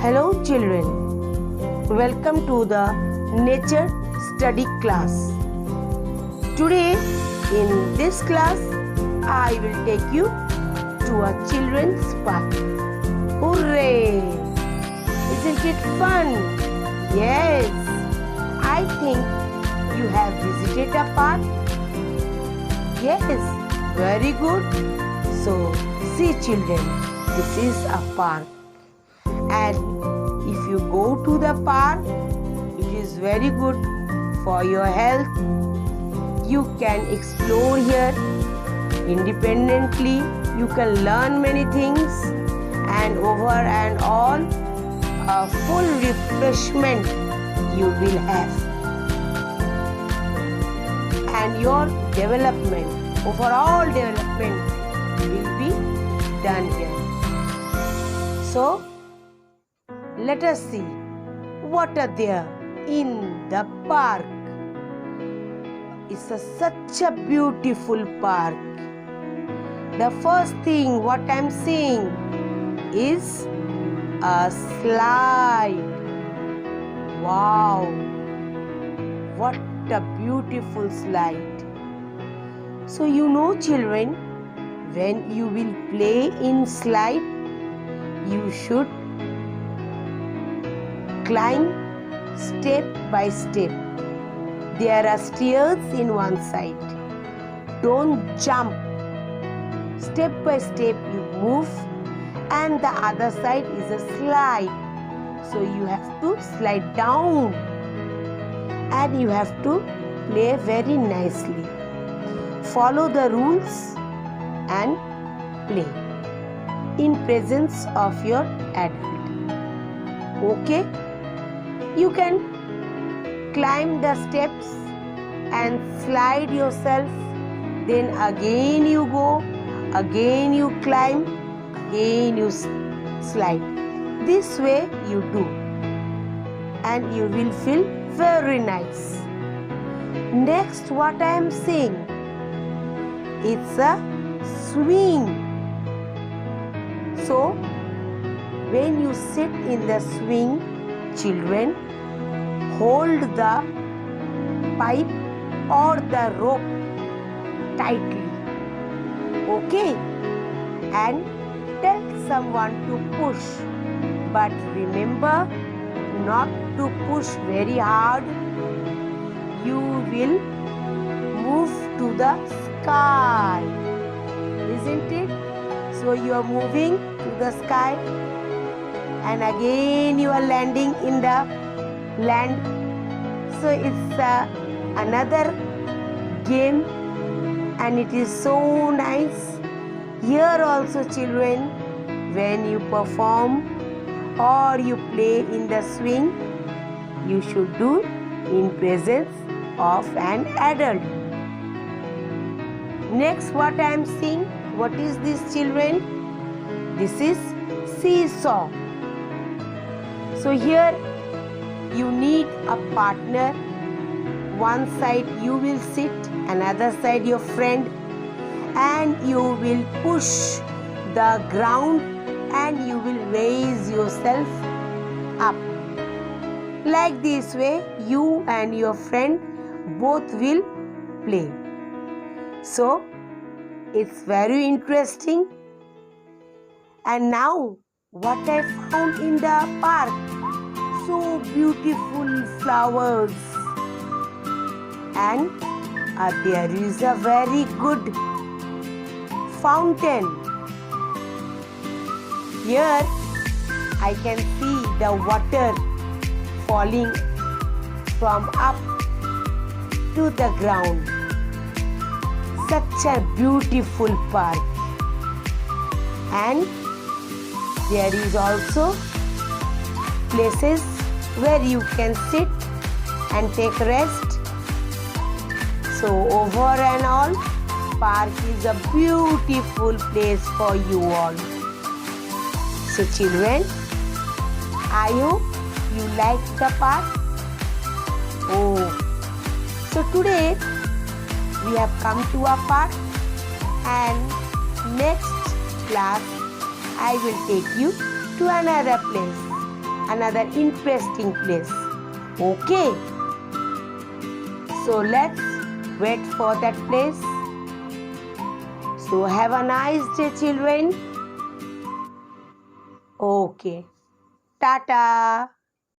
Hello children, welcome to the nature study class. Today in this class I will take you to a children's park. Hooray! Isn't it fun? Yes, I think you have visited a park. Yes, very good. So see children, this is a park. And if you go to the park, it is very good for your health. You can explore here independently. You can learn many things, and over and all, a full refreshment you will have. And your development, overall development will be done here. So, let us see what are there in the park. It's such a beautiful park. The first thing what I'm seeing is a slide. Wow! What a beautiful slide. So you know children, when you will play in slide, you should climb step by step. There are stairs in one side. Don't jump. Step by step you move, and the other side is a slide. So you have to slide down, and you have to play very nicely. Follow the rules and play in presence of your adult. Okay? You can climb the steps and slide yourself. Then again you go, again you climb, again you slide. This way you do, and you will feel very nice. Next, what I am seeing, it's a swing. So when you sit in the swing, children, hold the pipe or the rope tightly. Okay? And tell someone to push. But remember not to push very hard. You will move to the sky. Isn't it? So you are moving to the sky, and again you are landing in the land. So it's another game, and it is so nice. Here also children, when you perform or you play in the swing, you should do in presence of an adult. Next, what I am seeing, what is this children? This is seesaw. So here you need a partner. One side you will sit, another side your friend, and you will push the ground and you will raise yourself up. Like this way, you and your friend both will play. So it's very interesting. And now what I found in the park, so beautiful flowers, and there is a very good fountain. Here I can see the water falling from up to the ground. Such a beautiful park. And there is also places where you can sit and take rest. So over and all, park is a beautiful place for you all. So children, I hope you like the park. Oh, so today we have come to a park, and next class I will take you to another place. another interesting place. Okay? So let's wait for that place. So have a nice day, children. Okay. Tata.